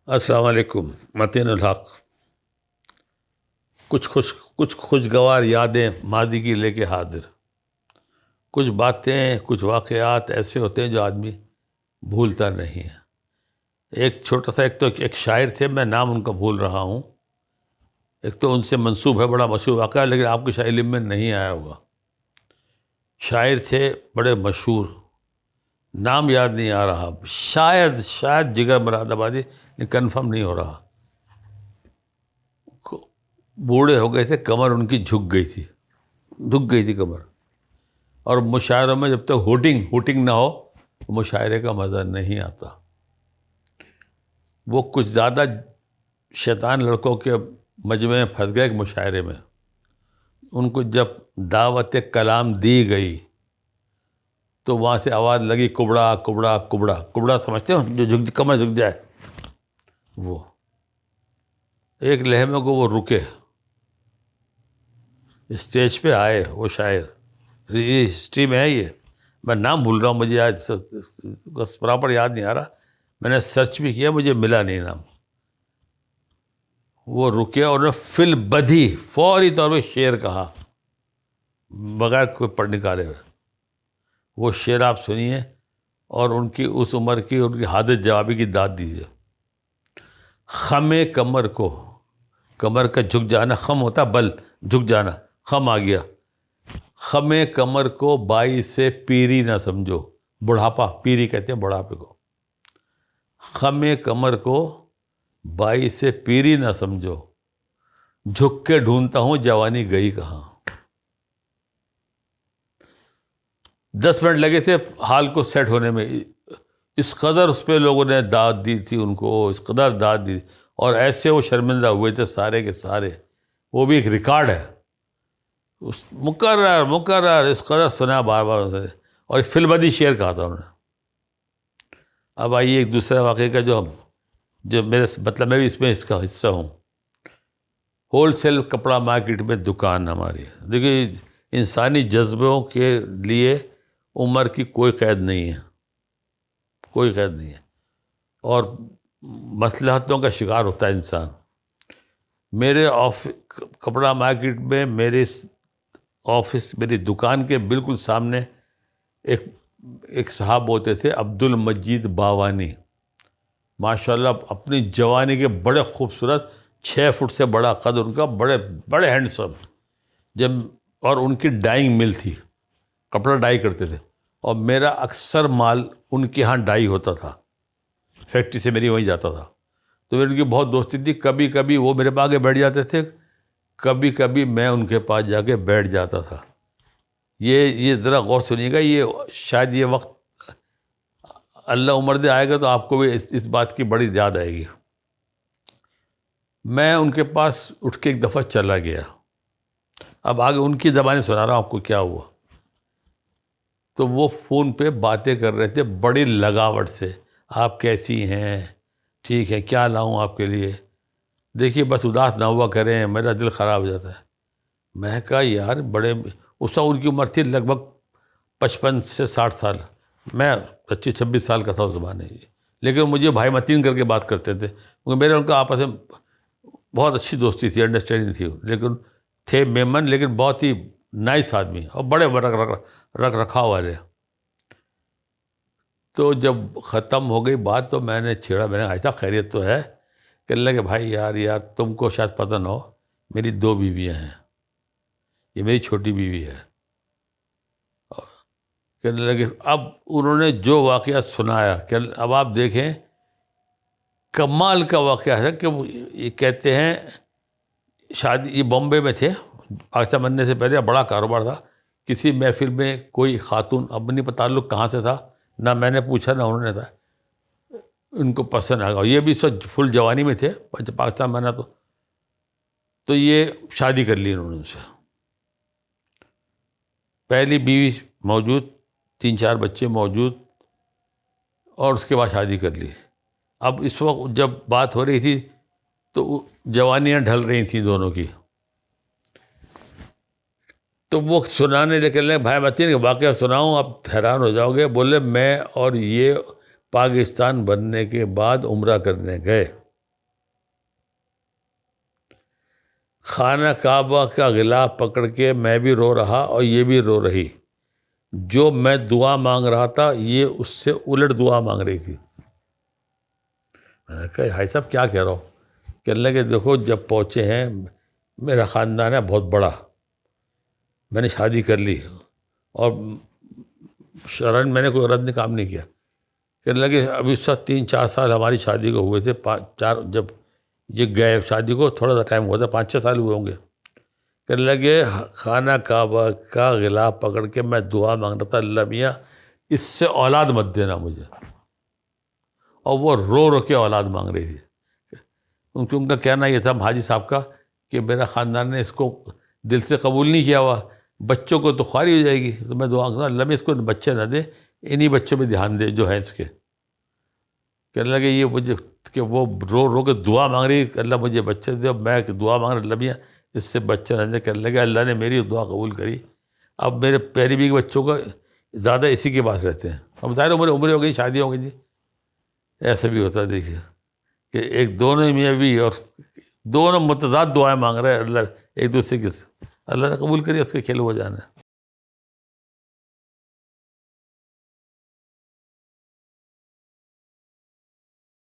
السلام علیکم متین الحق۔ کچھ خوشگوار یادیں ماضی کی لے کے حاضر۔ کچھ باتیں، کچھ واقعات ایسے ہوتے ہیں جو آدمی بھولتا نہیں ہے۔ ایک چھوٹا سا ایک شاعر تھے، میں نام ان کا بھول رہا ہوں، ایک تو ان سے منسوب ہے، بڑا مشہور واقعہ، لیکن آپ کے شاید علم میں نہیں آیا ہوگا۔ شاعر تھے بڑے مشہور، نام یاد نہیں آ رہا، شاید جگر مراد آبادی، لیکن کنفرم نہیں ہو رہا۔ بوڑھے ہو گئے تھے، کمر ان کی جھک گئی تھی کمر، اور مشاعروں میں جب تک ہوٹنگ نہ ہو مشاعرے کا مزہ نہیں آتا۔ وہ کچھ زیادہ شیطان لڑکوں کے مجمع میں پھنس گئے ایک مشاعرے میں۔ ان کو جب دعوت کلام دی گئی تو وہاں سے آواز لگی، کبڑا کبڑا کبڑا کبڑا، سمجھتے ہو جو کمر جھک جائے، وہ ایک لمحے کو وہ رکے، اسٹیج پہ آئے وہ شاعر، یہ ہسٹری میں ہے، یہ میں نام بھول رہا ہوں، مجھے آج بس پراپر یاد نہیں آ رہا، میں نے سرچ بھی کیا، مجھے ملا نہیں نام۔ وہ رکے اور انہوں نے فی البدی فوری طور پہ شعر کہا، بغیر کوئی پڑھ نکالے ہوئے۔ وہ شعر آپ سنیے اور ان کی اس عمر کی ان کی حادث جوابی کی داد دیجیے۔ خم کمر کو، کمر کا جھک جانا، خم ہوتا بل، جھک جانا، خم آ گیا۔ خم کمر کو بائی سے پیری نہ سمجھو، بڑھاپا، پیری کہتے ہیں بڑھاپے کو۔ خم کمر کو بائی سے پیری نہ سمجھو، جھک کے ڈھونڈتا ہوں جوانی گئی کہاں۔ 10 منٹ لگے تھے حال کو سیٹ ہونے میں، اس قدر اس پہ لوگوں نے داد دی تھی ان کو، اس قدر داد دی، اور ایسے وہ شرمندہ ہوئے تھے سارے کے سارے۔ وہ بھی ایک ریکارڈ ہے، مکرر اس قدر سنا بار بار، اور فی البدی شعر کہا تھا انہوں نے۔ اب آئیے ایک دوسرے واقعے کا جو میرے مطلب میں بھی اس کا حصہ ہوں۔ ہول سیل کپڑا مارکیٹ میں دکان ہماری، دیکھیے انسانی جذبوں کے لیے عمر کی کوئی قید نہیں ہے، کوئی قید نہیں ہے، اور مصلحتوں کا شکار ہوتا ہے انسان۔ میرے کپڑا مارکیٹ میں میرے آفس، میری دکان کے بالکل سامنے ایک صاحب ہوتے تھے، عبد المجید باوانی، ماشاءاللہ اپنی جوانی کے بڑے خوبصورت، 6 فٹ سے بڑا قد ان کا، بڑے ہینڈسم، اور ان کی ڈائنگ مل تھی، کپڑا ڈائی کرتے تھے، اور میرا اکثر مال ان کے ہاں ڈائی ہوتا تھا، فیکٹری سے میری وہیں جاتا تھا، تو میری ان کی بہت دوستی تھی۔ کبھی کبھی وہ میرے پاس آگے بیٹھ جاتے تھے، کبھی کبھی میں ان کے پاس جا کے بیٹھ جاتا تھا۔ یہ ذرا غور سنیے گا، یہ شاید یہ وقت اللہ عمر دے آئے گا تو آپ کو بھی اس بات کی بڑی یاد آئے گی۔ میں ان کے پاس اٹھ کے ایک دفعہ چلا گیا، اب آگے ان کی زبانیں سنا رہا ہوں آپ کو کیا ہوا۔ تو وہ فون پہ باتیں کر رہے تھے بڑی لگاوٹ سے، آپ کیسی ہیں، ٹھیک ہے، کیا لاؤں آپ کے لیے، دیکھیے بس اداس نہ ہوا کریں، میرا دل خراب ہو جاتا ہے۔ میں کہا یار بڑے، اس وقت ان کی عمر تھی لگ بھگ 55 سے 60 سال، میں 25-26 سال کا تھا اس زمانے، لیکن مجھے بھائی متین کر کے بات کرتے تھے، کیونکہ میرے ان کا آپس میں بہت اچھی دوستی تھی، انڈرسٹینڈنگ تھی، لیکن تھے میمن، لیکن بہت ہی نائس آدمی، اور بڑے رکھ رکھاؤ والے۔ تو جب ختم ہو گئی بات تو میں نے چھیڑا، میں نے ایسا خیریت تو ہے؟ کہنے لگے بھائی یار تم کو شاید پتہ نہ ہو، میری 2 بیویاں ہیں، یہ میری چھوٹی بیوی ہے۔ کہنے لگے، اب انہوں نے جو واقعہ سنایا کہ اب آپ دیکھیں کمال کا واقعہ ہے کہ یہ کہتے ہیں شادی، یہ بامبے میں تھے، پاکستان بننے سے پہلے بڑا کاروبار تھا، کسی محفل میں کوئی خاتون، اب نہیں پتہ تعلق کہاں سے تھا، نہ میں نے پوچھا نہ انہوں نے تھا، ان کو پسند آ گیا، یہ بھی اس وقت فل جوانی میں تھے، پاکستان بنا تو یہ شادی کر لی انہوں نے ان سے۔ پہلی بیوی موجود، 3-4 بچے موجود، اور اس کے بعد شادی کر لی۔ اب اس وقت جب بات ہو رہی تھی تو جوانیاں ڈھل رہی تھیں دونوں کی، تو وہ سنانے لگے، بھائی متین کا واقعہ سناؤں آپ حیران ہو جاؤ گے۔ بولے میں اور یہ پاکستان بننے کے بعد عمرہ کرنے گئے، خانہ کعبہ کا غلاف پکڑ کے میں بھی رو رہا اور یہ بھی رو رہی، جو میں دعا مانگ رہا تھا یہ اس سے الٹ دعا مانگ رہی تھی۔ میں نے کہا بھائی صاحب کیا کہہ رہا ہو؟ کہنے لگے دیکھو جب پہنچے ہیں، میرا خاندان ہے بہت بڑا، میں نے شادی کر لی اور شرعاً میں نے کوئی رد کام نہیں کیا۔ کہنے لگے ابھی اس وقت 3-4 سال ہماری شادی کو ہوئے تھے، 4 جب یہ گئے شادی کو تھوڑا سا ٹائم ہوا تھا، 5-6 سال ہوئے ہوں گے۔ کہنے لگے خانہ کعبہ کا غلاف پکڑ کے میں دعا مانگ رہا تھا، اللہ میاں اس سے اولاد مت دینا مجھے، اور وہ رو رو کے اولاد مانگ رہی تھی۔ ان کا کہنا یہ تھا حاجی صاحب کا کہ میرا خاندان نے اس کو دل سے قبول نہیں کیا ہوا، بچوں کو تو خواری ہو جائے گی، تو میں دعا کرتا اللہ میں اس کو بچے نہ دے، انہی بچوں پہ دھیان دے جو ہیں اس کے۔ کہنے لگے یہ مجھے کہ وہ رو رو کے دعا مانگ رہی اللہ مجھے بچے دے، اور میں دعا مانگ رہا اللہ میاں اس سے بچے نہ دے۔ کہنے لگے اللہ نے میری دعا قبول کری، اب میرے پیاری بھی کے بچوں کا زیادہ اسی کے پاس رہتے ہیں۔ اب ظاہر عمریں ہو گئی، شادی ہو گئی جی، ایسا بھی ہوتا ہے دیکھیے کہ ایک دونوں میاں بھی اور دونوں متضاد دعائیں مانگ رہے ہیں، اللہ ایک دوسرے کے، اللہ نے قبول کری، اس کے کھیل ہو جانا ہے۔